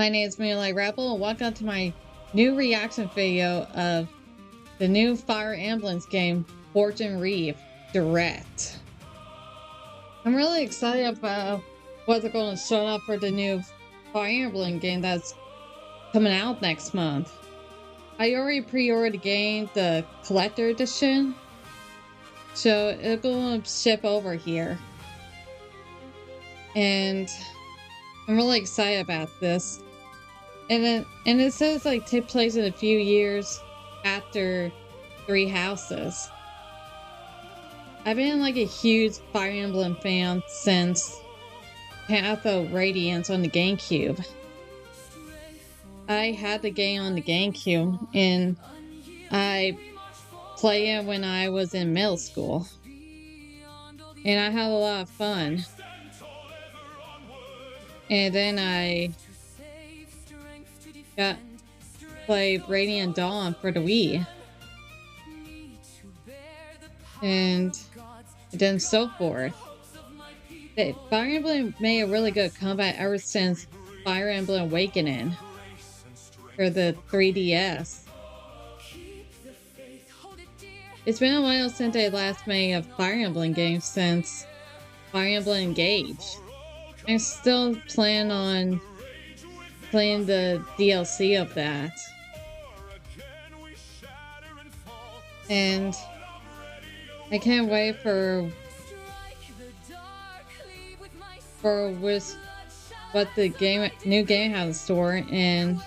My name is Moonlight Rebel, and welcome to my new reaction video of the new Fire Emblem game, Fortune Reef Direct. I'm really excited about what they're going to show up for the new Fire Emblem game that's coming out next month. I already pre-ordered the game, the collector edition, so it's going to ship over here. And I'm really excited about this. And it says like take place in a few years after Three Houses. I've been like a huge Fire Emblem fan since Path of Radiance on the GameCube. I had the game on the GameCube and I played it when I was in middle school. And I had a lot of fun. And then I played Radiant Dawn for the Wii. And then so forth. Fire Emblem made a really good comeback ever since Fire Emblem Awakening for the 3DS. It's been a while since they last made a Fire Emblem game since Fire Emblem Engage. I still plan on playing the DLC of that. And I can't wait for what the new game has in store, and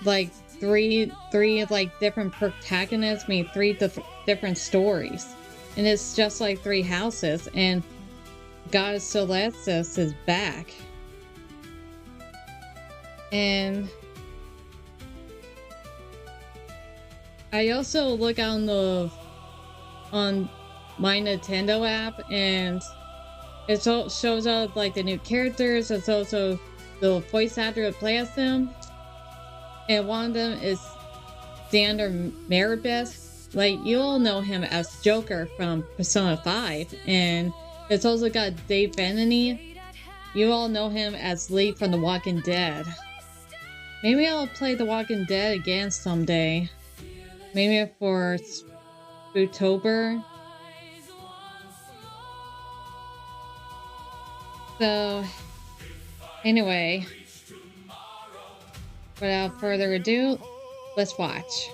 like three like different protagonists mean three different stories, and it's just like Three Houses, and Goddess Celestis is back. And I also look on my Nintendo app, and it shows up like the new characters. It's also the voice actor who plays them, and one of them is Xander Maribeth. Like, you all know him as Joker from Persona 5, and it's also got Dave Benany. You all know him as Lee from The Walking Dead. Maybe I'll play The Walking Dead again someday. Maybe for Spooktober. So, anyway, without further ado, let's watch.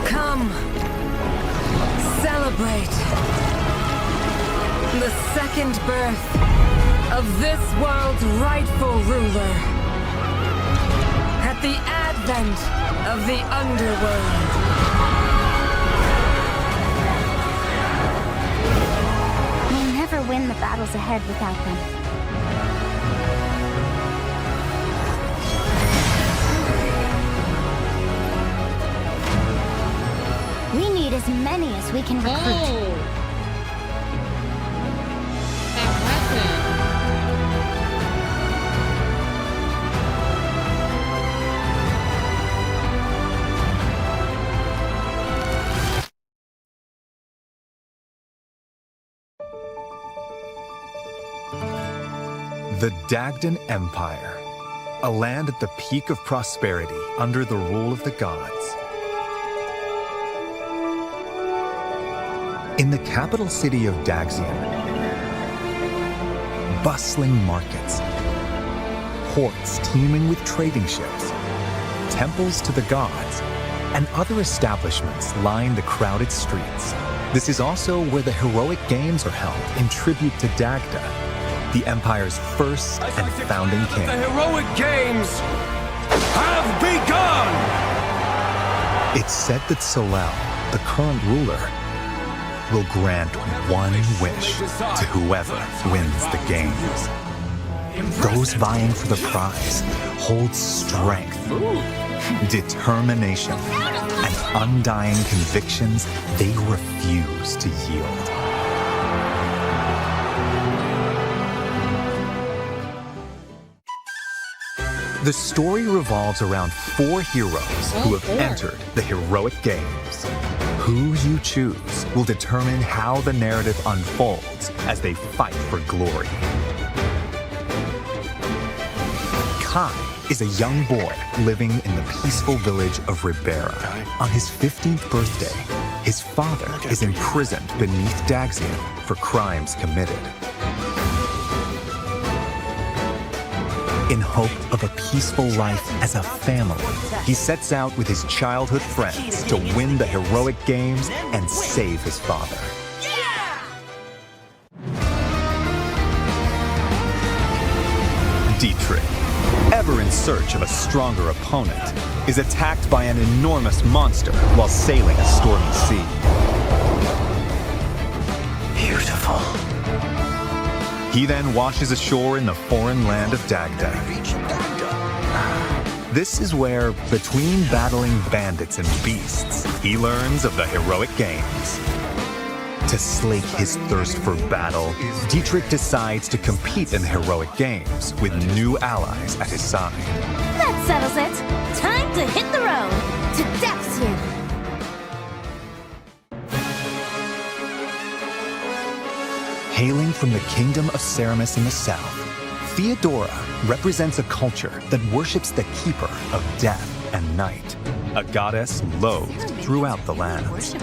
Come, celebrate the second birth of this world's rightful ruler at the advent of the underworld. We'll never win the battles ahead without them. We need as many as we can recruit. The Dagdan Empire, a land at the peak of prosperity under the rule of the gods. In the capital city of Daxian, bustling markets, ports teeming with trading ships, temples to the gods, and other establishments line the crowded streets. This is also where the heroic games are held in tribute to Dagda, the Empire's first and founding king. The heroic games have begun! It's said that Solel, the current ruler, will grant one wish to whoever wins the games. Those vying for the prize hold strength, determination, and undying convictions they refuse to yield. The story revolves around 4 heroes who have entered the heroic games. Who you choose will determine how the narrative unfolds as they fight for glory. Kai is a young boy living in the peaceful village of Ribera. On his 15th birthday, his father is imprisoned beneath Daxian for crimes committed. In hope of a peaceful life as a family, he sets out with his childhood friends to win the heroic games and save his father. Dietrich, ever in search of a stronger opponent, is attacked by an enormous monster while sailing a stormy sea. Beautiful. He then washes ashore in the foreign land of Dagda. This is where, between battling bandits and beasts, he learns of the heroic games. To slake his thirst for battle, Dietrich decides to compete in the heroic games with new allies at his side. That settles it. Time to hit the road to Daxian. Hailing from the kingdom of Ceramus in the south, Theodora represents a culture that worships the keeper of death and night, a goddess loathed throughout the lands.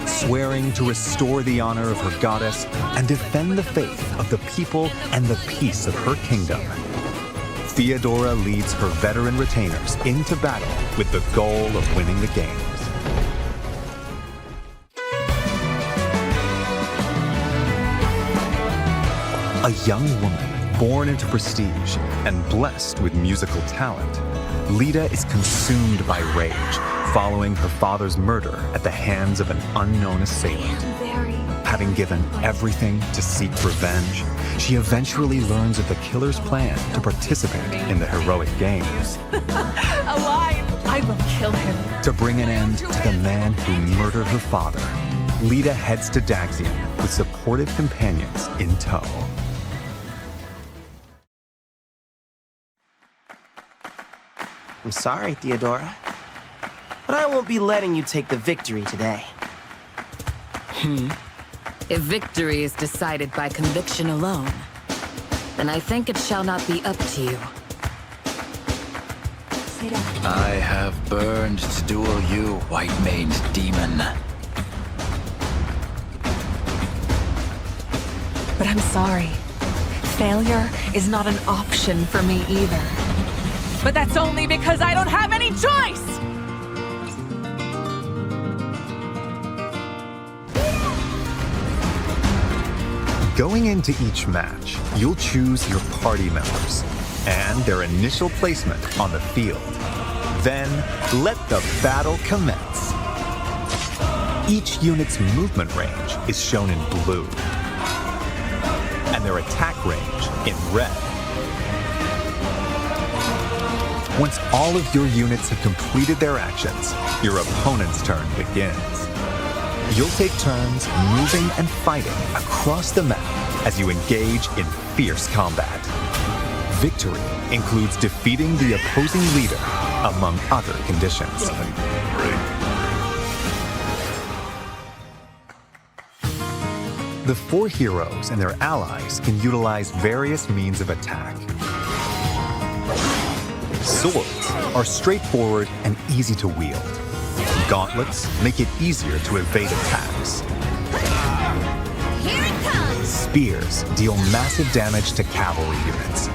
Swearing to restore the honor of her goddess and defend the faith of the people and the peace of her kingdom, Theodora leads her veteran retainers into battle with the goal of winning the games. A young woman born into prestige and blessed with musical talent, Lita is consumed by rage following her father's murder at the hands of an unknown assailant. Having given everything to seek revenge, she eventually learns of the killer's plan to participate in the heroic games. Alive! I will kill him. To bring an end to the man who murdered her father, Lita heads to Daxian with supportive companions in tow. I'm sorry, Theodora, but I won't be letting you take the victory today. If victory is decided by conviction alone, then I think it shall not be up to you. I have burned to duel you, white-maned demon. But I'm sorry. Failure is not an option for me either. But that's only because I don't have any choice! Going into each match, you'll choose your party members and their initial placement on the field. Then, let the battle commence. Each unit's movement range is shown in blue, and their attack range in red. Once all of your units have completed their actions, your opponent's turn begins. You'll take turns moving and fighting across the map as you engage in fierce combat. Victory includes defeating the opposing leader, among other conditions. The four heroes and their allies can utilize various means of attack. Swords are straightforward and easy to wield. Gauntlets make it easier to evade attacks. Here it comes! Spears deal massive damage to cavalry units.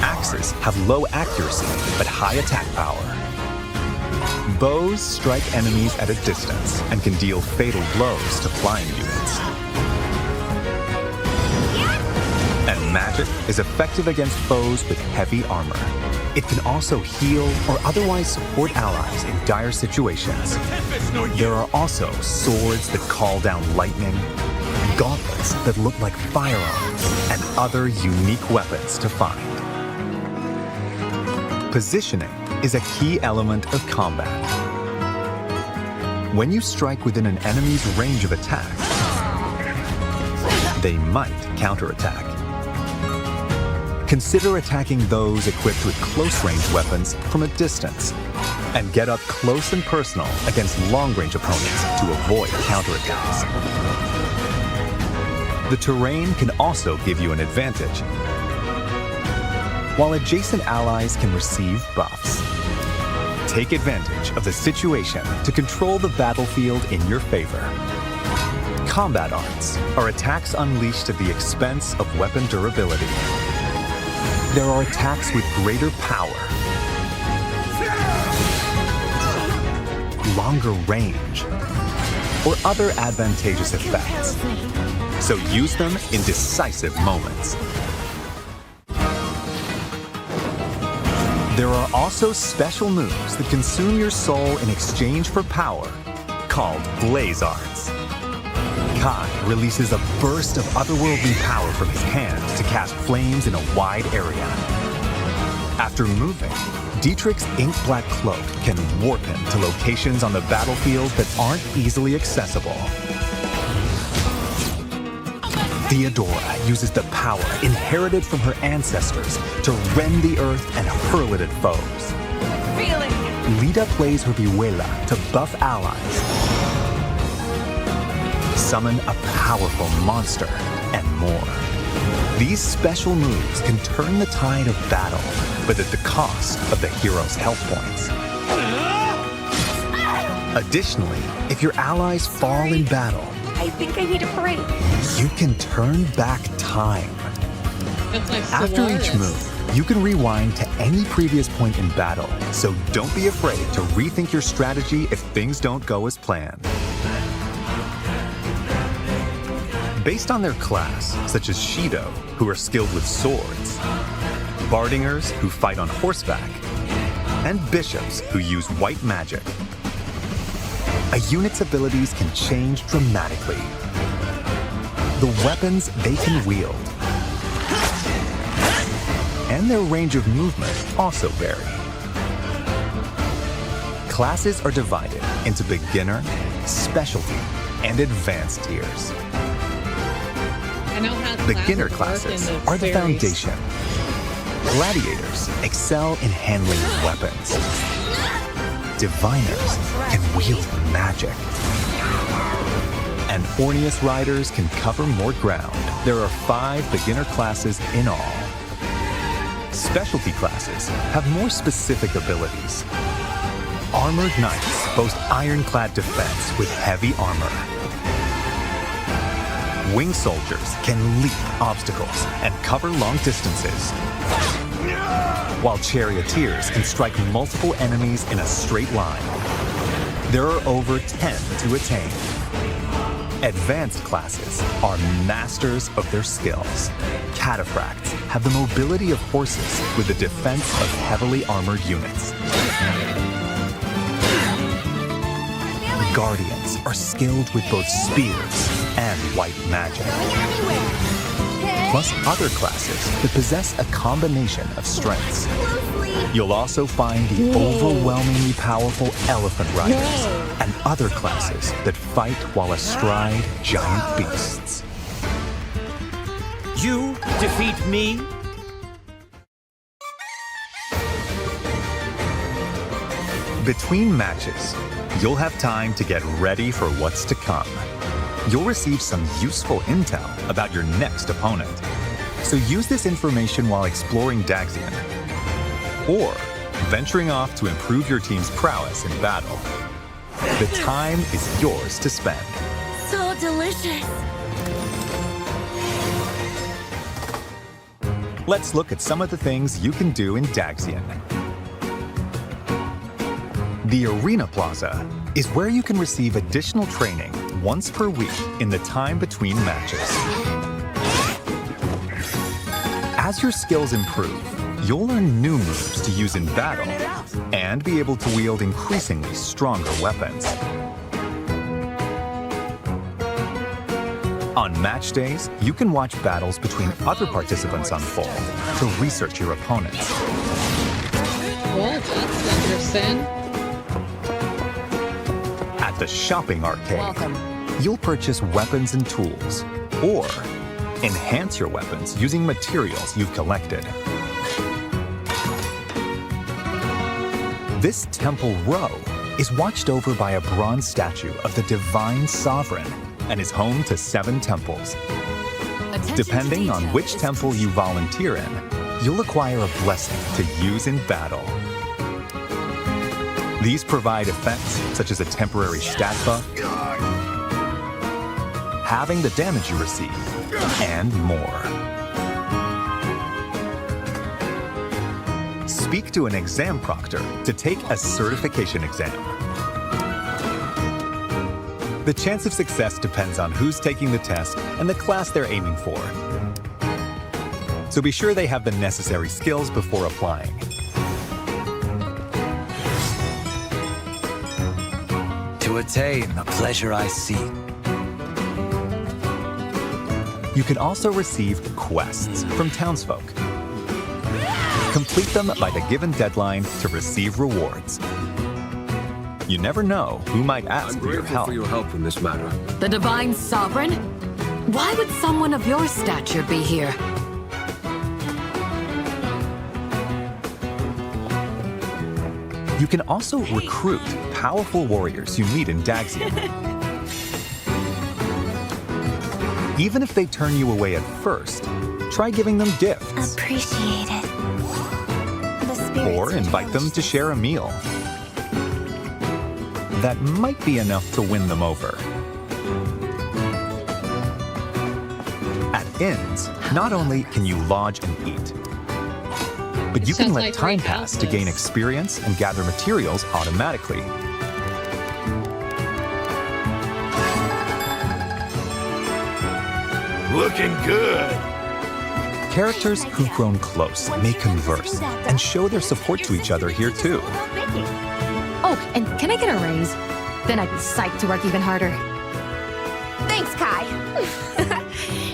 Axes have low accuracy but high attack power. Bows strike enemies at a distance and can deal fatal blows to flying units. And magic is effective against foes with heavy armor. It can also heal or otherwise support allies in dire situations. There are also swords that call down lightning, gauntlets that look like firearms, and other unique weapons to find. Positioning is a key element of combat. When you strike within an enemy's range of attack, they might counterattack. Consider attacking those equipped with close-range weapons from a distance, and get up close and personal against long-range opponents to avoid counterattacks. The terrain can also give you an advantage, while adjacent allies can receive buffs. Take advantage of the situation to control the battlefield in your favor. Combat arts are attacks unleashed at the expense of weapon durability. There are attacks with greater power, longer range, or other advantageous effects. So use them in decisive moments. There are also special moves that consume your soul in exchange for power, called Blaze Arts. Kai releases a burst of otherworldly power from his hand to cast flames in a wide area. After moving, Dietrich's ink-black cloak can warp him to locations on the battlefield that aren't easily accessible. Theodora uses the power inherited from her ancestors to rend the earth and hurl it at foes. Lita plays her Vihuela to buff allies, summon a powerful monster, and more. These special moves can turn the tide of battle, but at the cost of the hero's health points. Additionally, if your allies fall in battle, I think I need a break. you can turn back time. That's like After each Solaris. move, you can rewind to any previous point in battle, so don't be afraid to rethink your strategy if things don't go as planned. Based on their class, such as Shido, who are skilled with swords, Bardingers, who fight on horseback, and Bishops, who use white magic, a unit's abilities can change dramatically. The weapons they can wield and their range of movement also vary. Classes are divided into beginner, specialty, and advanced tiers. I know how Beginner classes classes work in are the series. foundation. Gladiators excel in handling weapons. Diviners can wield magic. And Orneus riders can cover more ground. There are 5 beginner classes in all. Specialty classes have more specific abilities. Armored knights boast ironclad defense with heavy armor. Wing soldiers can leap obstacles and cover long distances, while charioteers can strike multiple enemies in a straight line. There are over 10 to attain. Advanced classes are masters of their skills. Cataphracts have the mobility of horses with the defense of heavily armored units. Guardians are skilled with both spears and white magic, plus other classes that possess a combination of strengths. You'll also find the overwhelmingly powerful elephant riders and other classes that fight while astride giant beasts. You defeat me? Between matches, you'll have time to get ready for what's to come. You'll receive some useful intel about your next opponent. So use this information while exploring Daxian, or venturing off to improve your team's prowess in battle. The time is yours to spend. So delicious. Let's look at some of the things you can do in Daxian. The Arena Plaza is where you can receive additional training once per week in the time between matches. As your skills improve, you'll learn new moves to use in battle and be able to wield increasingly stronger weapons. On match days, you can watch battles between other participants unfold to research your opponents. Well, that's interesting. At the shopping arcade, you'll purchase weapons and tools, or Enhance your weapons using materials you've collected. This temple row is watched over by a bronze statue of the divine sovereign and is home to 7 temples. Depending on which temple you volunteer in, you'll acquire a blessing to use in battle. These provide effects such as a temporary stat buff, halving the damage you receive, and more. Speak to an exam proctor to take a certification exam. The chance of success depends on who's taking the test and the class they're aiming for. So be sure they have the necessary skills before applying. To attain the pleasure I seek. You can also receive quests from townsfolk. Complete them by the given deadline to receive rewards. You never know who might ask I'm for your grateful help. for your help in this matter. The Divine Sovereign? Why would someone of your stature be here? You can also recruit powerful warriors you meet in Daxian. Even if they turn you away at first, try giving them gifts. Appreciate it. The spirits Or invite them to share a meal. That might be enough to win them over. At inns, not only can you lodge and eat, but you can Sounds let like time great pass to gain houses. experience and gather materials automatically. Looking good. Characters who've grown close may converse and show their support to each other here too. Oh, and can I get a raise? Then I'd be psyched to work even harder. Thanks, Kai.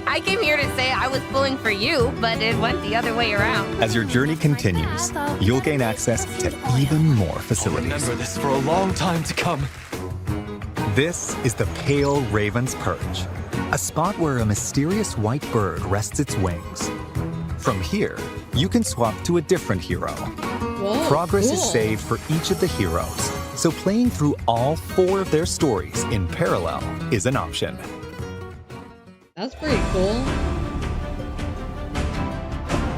I came here to say I was pulling for you, but it went the other way around. As your journey continues, you'll gain access to even more facilities. Remember this for a long time to come. This is the Pale Raven's Perch, a spot where a mysterious white bird rests its wings. From here, you can swap to a different hero. Whoa, Progress cool. is saved for each of the heroes, so playing through all 4 of their stories in parallel is an option. That's pretty cool.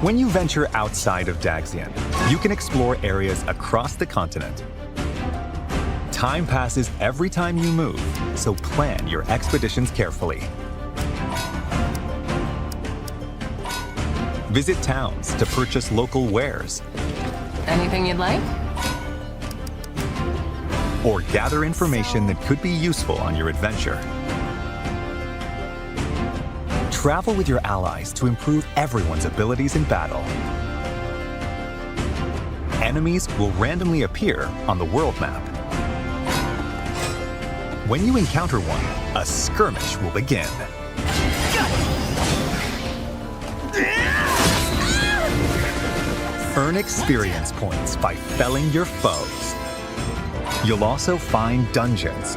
When you venture outside of Daxian, you can explore areas across the continent. Time passes every time you move, so plan your expeditions carefully. Visit towns to purchase local wares, Anything you'd like? or gather information that could be useful on your adventure. Travel with your allies to improve everyone's abilities in battle. Enemies will randomly appear on the world map. When you encounter one, a skirmish will begin. Earn experience points by felling your foes. You'll also find dungeons,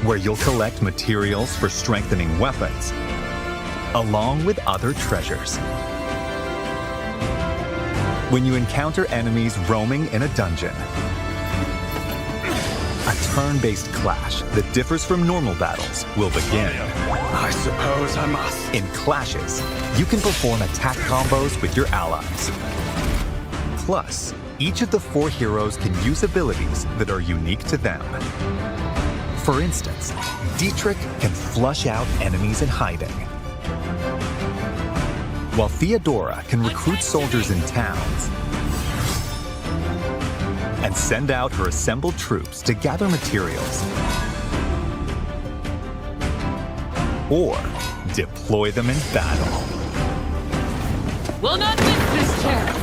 where you'll collect materials for strengthening weapons, along with other treasures. When you encounter enemies roaming in a dungeon, a turn-based clash that differs from normal battles will begin. I suppose I must. In clashes, you can perform attack combos with your allies. Plus, each of the 4 heroes can use abilities that are unique to them. For instance, Dietrich can flush out enemies in hiding, while Theodora can recruit soldiers in towns and send out her assembled troops to gather materials or deploy them in battle. Will not miss this chance.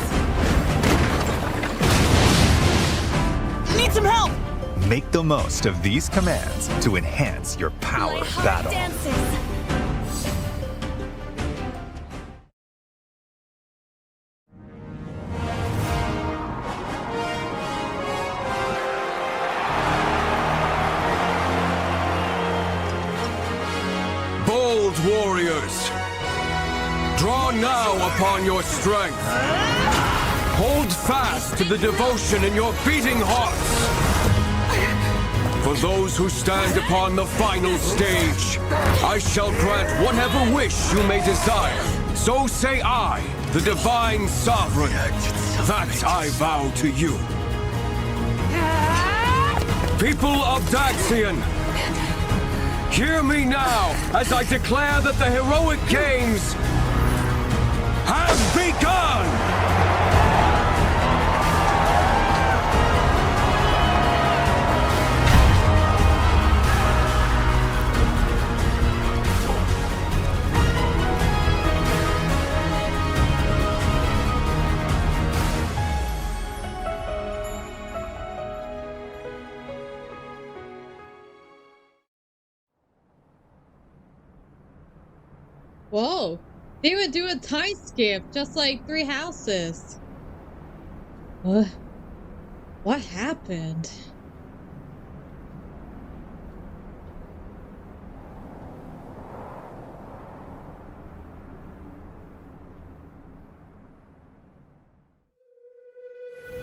Need some help! Make the most of these commands to enhance your power of battle. Bold Draw now upon your strength. Hold fast to the devotion in your beating hearts. For those who stand upon the final stage, I shall grant whatever wish you may desire. So say I, the Divine Sovereign, that I vow to you. People of Daxian, hear me now as I declare that the heroic games have begun! Whoa, they would do a time skip, just like 3 houses. What happened?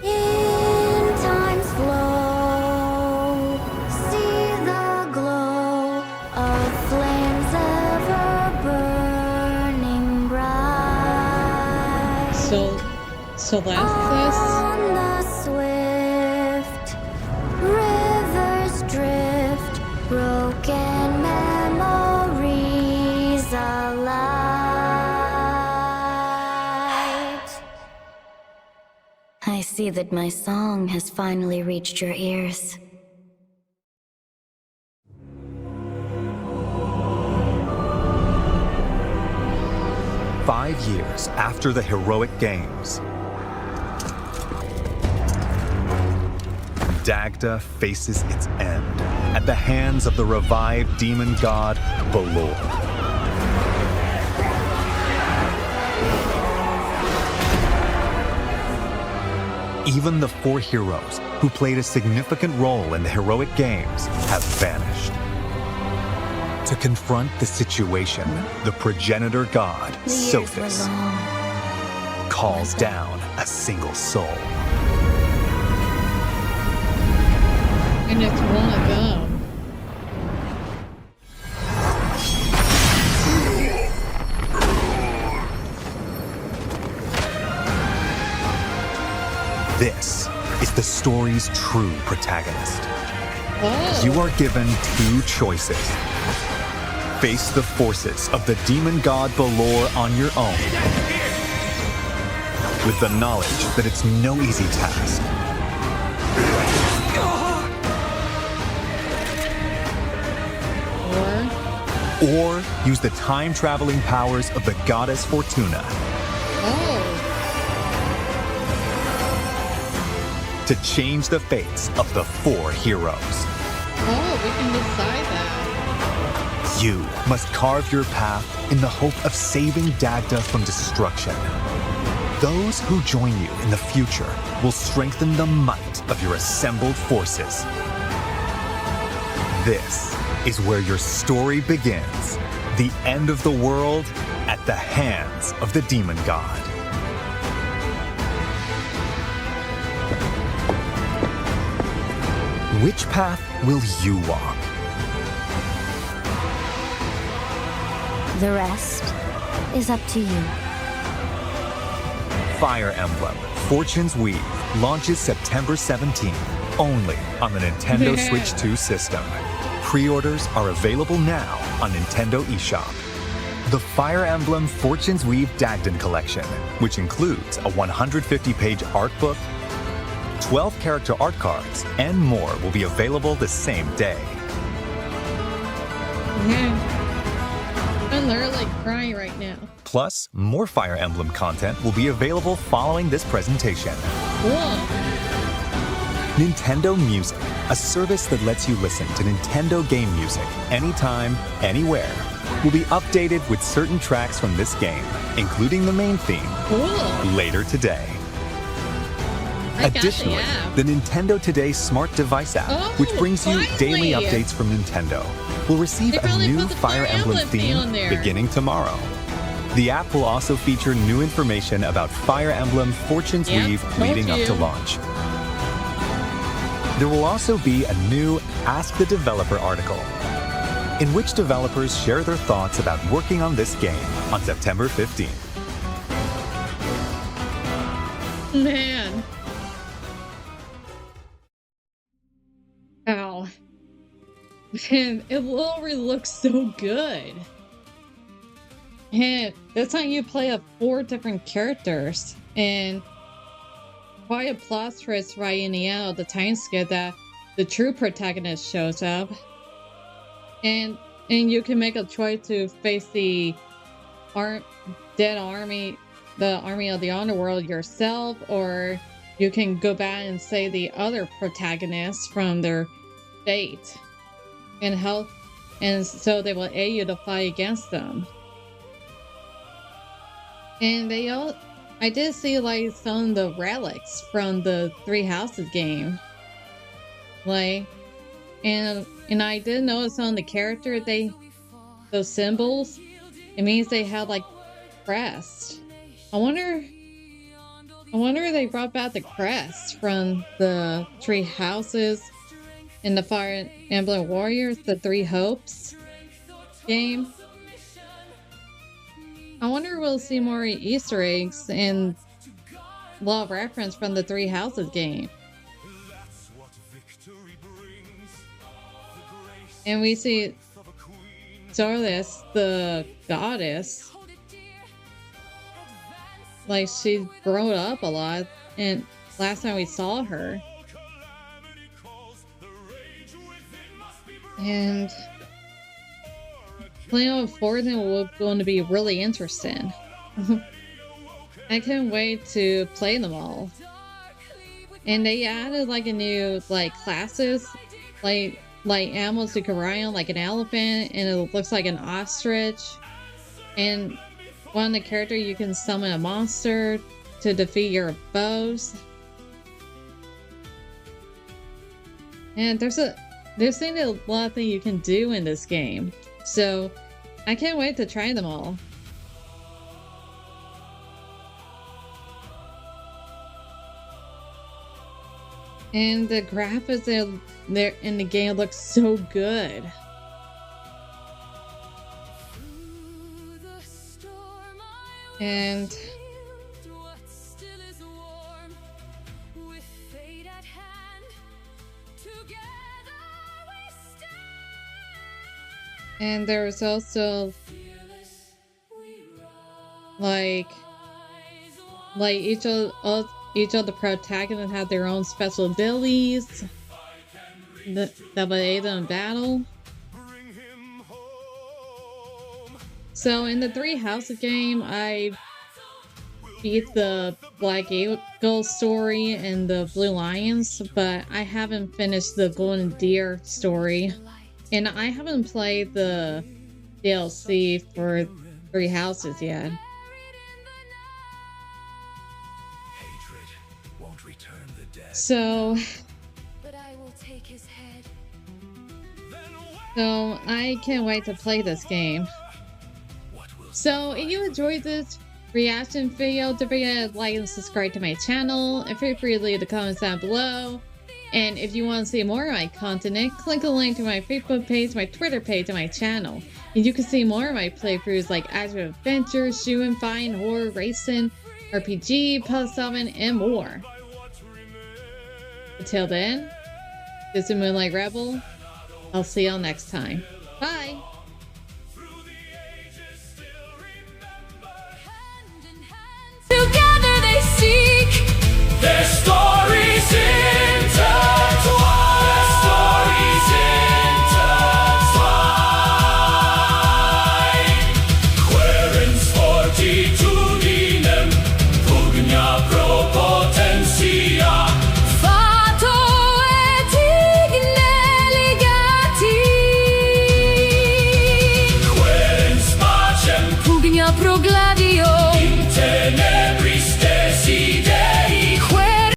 In time's flow, see the glow of flames ever burning bright. So that's this? On the swift rivers drift, broken memories alight. I see that my song has finally reached your ears. Five years after the heroic games, Dagda faces its end at the hands of the revived demon god Balor. Even the 4 heroes who played a significant role in the heroic games have vanished. To confront the situation, the progenitor god, Sophis, calls down a single soul. And it's one of them. This is the story's true protagonist. Oh. You are given 2 choices. Face the forces of the demon god Balor on your own, with the knowledge that it's no easy task. Or use the time-traveling powers of the goddess Fortuna. Oh. To change the fates of the 4 heroes. Oh, we can decide that. You must carve your path in the hope of saving Dagda from destruction. Those who join you in the future will strengthen the might of your assembled forces. This is where your story begins. The end of the world at the hands of the demon god. Which path will you walk? The rest is up to you. Fire Emblem Fortune's Weave launches September 17th, only on the Nintendo Switch 2 system. Pre-orders are available now on Nintendo eShop. The Fire Emblem Fortune's Weave Dagden Collection, which includes a 150-page art book, 12 character art cards, and more will be available the same day. I'm literally crying right now. Plus, more Fire Emblem content will be available following this presentation. Cool. Nintendo Music, a service that lets you listen to Nintendo game music anytime, anywhere, will be updated with certain tracks from this game, including the main theme, later today. Additionally, the Nintendo Today Smart Device app, which brings you daily updates from Nintendo, will receive a new Fire Emblem theme beginning tomorrow. The app will also feature new information about Fire Emblem Fortune's Weave leading up to launch. There will also be a new Ask the Developer article, in which developers share their thoughts about working on this game on September 15th. Man. Ow. Man, it literally looks so good. And this time you play 4 different characters, and quite a plot twist right in the end of the time skip that the true protagonist shows up. And you can make a choice to face the dead army, the army of the underworld yourself, or you can go back and save the other protagonists from their fate and help, and so they will aid you to fight against them. And I did see like some of the relics from the Three Houses game, like, and I did notice on the character those symbols. It means they have like crest. I wonder if they brought back the crest from the Three Houses in the Fire Emblem Warriors, the Three Hopes game. I wonder if we'll see more Easter eggs and a lot of reference from the Three Houses game. And we see Zarlis, the goddess, like she's grown up a lot, and last time we saw her. And playing on Fódlan was going to be really interesting. I can't wait to play them all. And they added like a new like classes, like animals you can ride on, like an elephant, and it looks like an ostrich. And one of the characters you can summon a monster to defeat your foes. And there's a lot of things you can do in this game. So I can't wait to try them all. And the graphics there in the game look so good. And there's also like each of the protagonists have their own special abilities that will aid them in battle. So in the Three Houses game, I beat the Black Eagle story and the Blue Lions, but I haven't finished the Golden Deer story. And I haven't played the DLC for Three Houses yet. So I can't wait to play this game. So if you enjoyed this reaction video, don't forget to like and subscribe to my channel, and feel free to leave the comments down below. And if you want to see more of my content, click the link to my Facebook page, my Twitter page, and my channel. And you can see more of my playthroughs like action adventure, shooting, fighting, horror, racing, RPG, puzzle solving, and more. Until then, this is Moonlight Rebel. I'll see y'all next time. Bye!